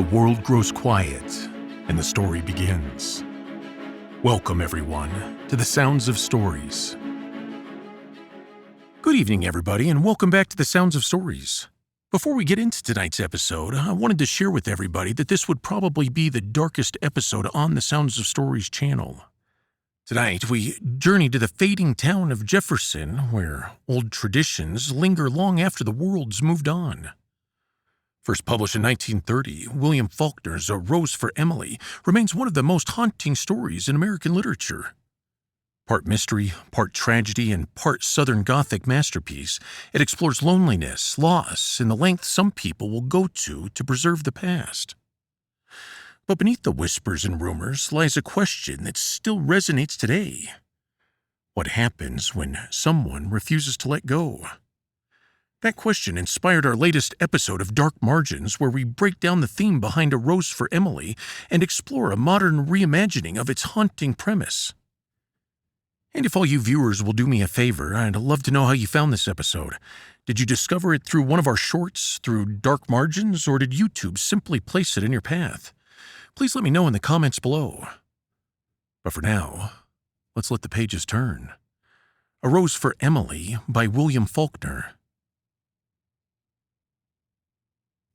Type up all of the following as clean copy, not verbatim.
The world grows quiet, and the story begins. Welcome, everyone, to the Sounds of Stories. Good evening, everybody, and welcome back to the Sounds of Stories. Before we get into tonight's episode, I wanted to share with everybody that this would probably be the darkest episode on the Sounds of Stories channel. Tonight, we journey to the fading town of Jefferson, where old traditions linger long after the world's moved on. First published in 1930, William Faulkner's A Rose for Emily remains one of the most haunting stories in American literature. Part mystery, part tragedy, and part Southern Gothic masterpiece, it explores loneliness, loss, and the lengths some people will go to preserve the past. But beneath the whispers and rumors lies a question that still resonates today. What happens when someone refuses to let go? That question inspired our latest episode of Dark Margins, where we break down the theme behind A Rose for Emily and explore a modern reimagining of its haunting premise. And if all you viewers will do me a favor, I'd love to know how you found this episode. Did you discover it through one of our shorts, through Dark Margins, or did YouTube simply place it in your path? Please let me know in the comments below. But for now, let's let the pages turn. A Rose for Emily by William Faulkner.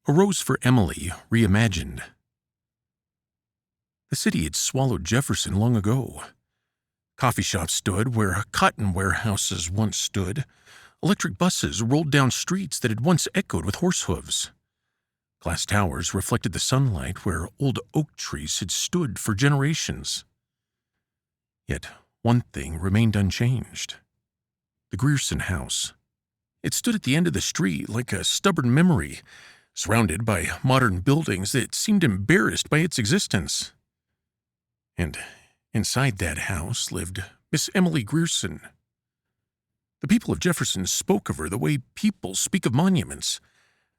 A Rose for Emily, Reimagined. The city had swallowed Jefferson long ago. Coffee shops stood where cotton warehouses once stood. Electric buses rolled down streets that had once echoed with horse hooves. Glass towers reflected the sunlight where old oak trees had stood for generations. Yet one thing remained unchanged. The Grierson house. It stood at the end of the street like a stubborn memory, surrounded by modern buildings that seemed embarrassed by its existence. And inside that house lived Miss Emily Grierson. The people of Jefferson spoke of her the way people speak of monuments,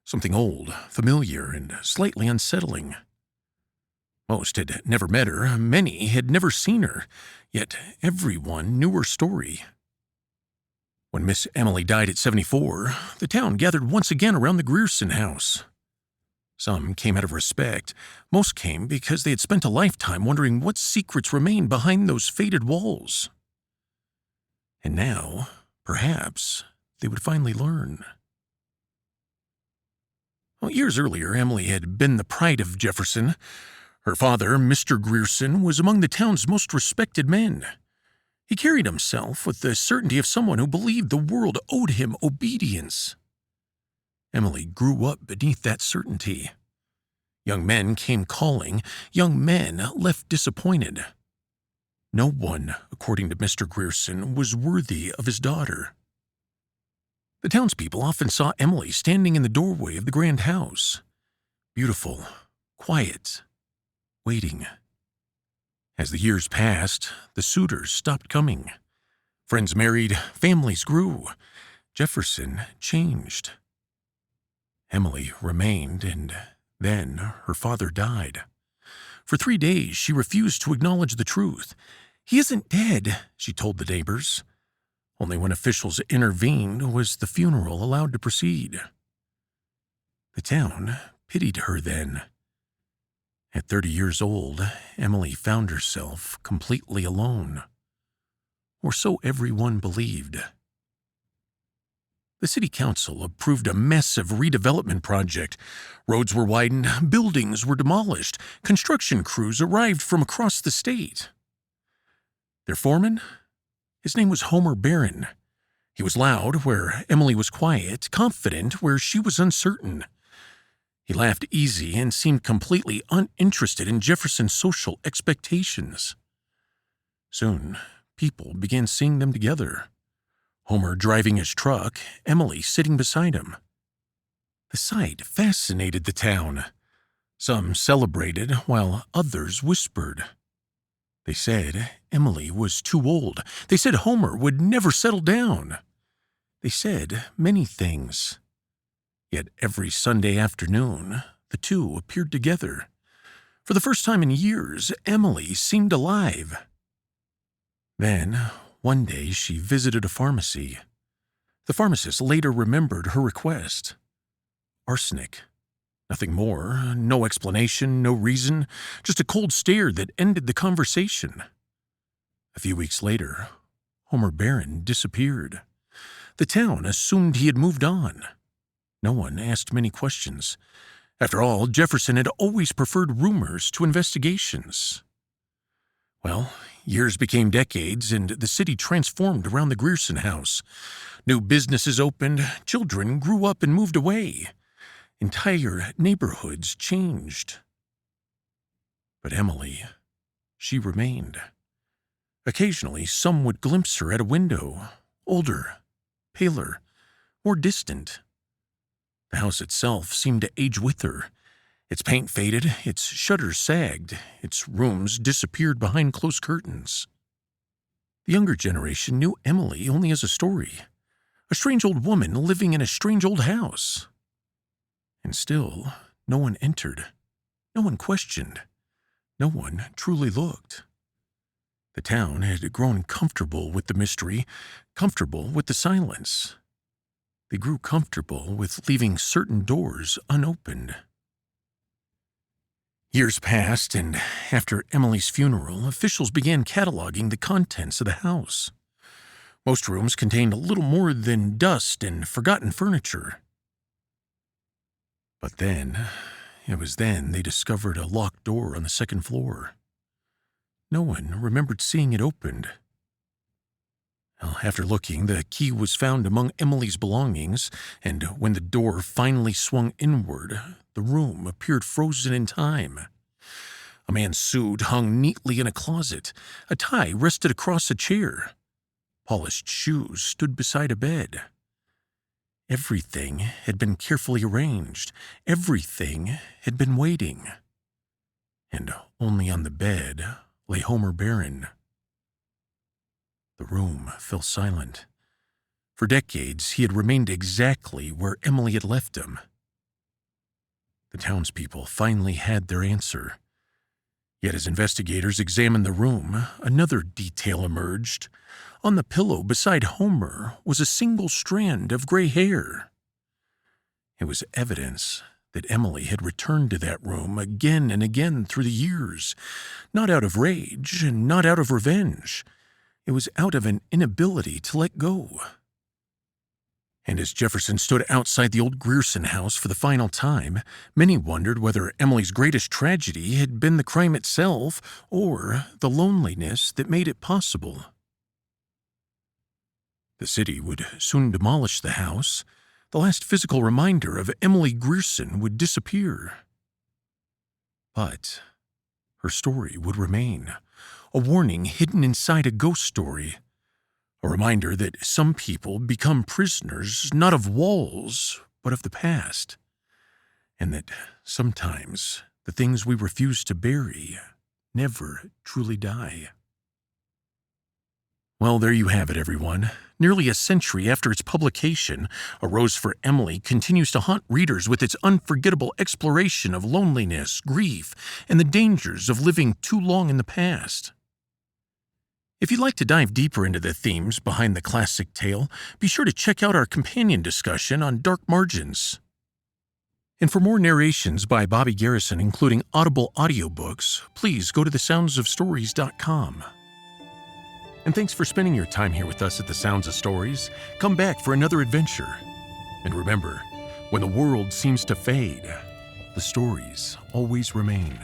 something old, familiar, and slightly unsettling. Most had never met her, many had never seen her, yet everyone knew her story. When Miss Emily died at 74, the town gathered once again around the Grierson house. Some came out of respect. Most came because they had spent a lifetime wondering what secrets remained behind those faded walls. And now, perhaps, they would finally learn. Well, years earlier, Emily had been the pride of Jefferson. Her father, Mr. Grierson, was among the town's most respected men. He carried himself with the certainty of someone who believed the world owed him obedience. Emily grew up beneath that certainty. Young men came calling, young men left disappointed. No one, according to Mr. Grierson, was worthy of his daughter. The townspeople often saw Emily standing in the doorway of the grand house, beautiful, quiet, waiting. As the years passed, the suitors stopped coming. Friends married, families grew. Jefferson changed. Emily remained, and then her father died. For 3 days, she refused to acknowledge the truth. "He isn't dead," she told the neighbors. Only when officials intervened was the funeral allowed to proceed. The town pitied her then. At 30 years old, Emily found herself completely alone. Or so everyone believed. The city council approved a massive redevelopment project. Roads were widened, buildings were demolished, construction crews arrived from across the state. Their foreman? His name was Homer Barron. He was loud where Emily was quiet, confident where she was uncertain. He laughed easy and seemed completely uninterested in Jefferson's social expectations. Soon, people began seeing them together. Homer driving his truck, Emily sitting beside him. The sight fascinated the town. Some celebrated while others whispered. They said Emily was too old. They said Homer would never settle down. They said many things. Yet every Sunday afternoon, the two appeared together. For the first time in years, Emily seemed alive. Then, one day, she visited a pharmacy. The pharmacist later remembered her request. Arsenic. Nothing more, no explanation, no reason, just a cold stare that ended the conversation. A few weeks later, Homer Barron disappeared. The town assumed he had moved on. No one asked many questions. After all, Jefferson had always preferred rumors to investigations. Well, years became decades, and the city transformed around the Grierson house. New businesses opened, children grew up and moved away. Entire neighborhoods changed. But Emily, she remained. Occasionally, some would glimpse her at a window, older, paler, more distant. The house itself seemed to age with her. Its paint faded, its shutters sagged, its rooms disappeared behind closed curtains. The younger generation knew Emily only as a story, a strange old woman living in a strange old house. And still, no one entered, no one questioned, no one truly looked. The town had grown comfortable with the mystery, comfortable with the silence. They grew comfortable with leaving certain doors unopened. Years passed, and after Emily's funeral, officials began cataloging the contents of the house. Most rooms contained little more than dust and forgotten furniture. But it was then they discovered a locked door on the second floor. No one remembered seeing it opened. Well, after looking, the key was found among Emily's belongings, and when the door finally swung inward, the room appeared frozen in time. A man's suit hung neatly in a closet. A tie rested across a chair. Polished shoes stood beside a bed. Everything had been carefully arranged. Everything had been waiting. And only on the bed lay Homer Barron. The room fell silent. For decades, he had remained exactly where Emily had left him. The townspeople finally had their answer. Yet as investigators examined the room, another detail emerged. On the pillow beside Homer was a single strand of gray hair. It was evidence that Emily had returned to that room again and again through the years, not out of rage and not out of revenge. It was out of an inability to let go. And as Jefferson stood outside the old Grierson house for the final time, many wondered whether Emily's greatest tragedy had been the crime itself or the loneliness that made it possible. The city would soon demolish the house. The last physical reminder of Emily Grierson would disappear. But her story would remain, a warning hidden inside a ghost story. A reminder that some people become prisoners not of walls, but of the past. And that sometimes the things we refuse to bury never truly die. Well, there you have it, everyone. Nearly a century after its publication, A Rose for Emily continues to haunt readers with its unforgettable exploration of loneliness, grief, and the dangers of living too long in the past. If you'd like to dive deeper into the themes behind the classic tale, be sure to check out our companion discussion on Dark Margins. And for more narrations by Bobby Garrison, including Audible audiobooks, please go to thesoundsofstories.com. And thanks for spending your time here with us at The Sounds of Stories. Come back for another adventure. And remember, when the world seems to fade, the stories always remain.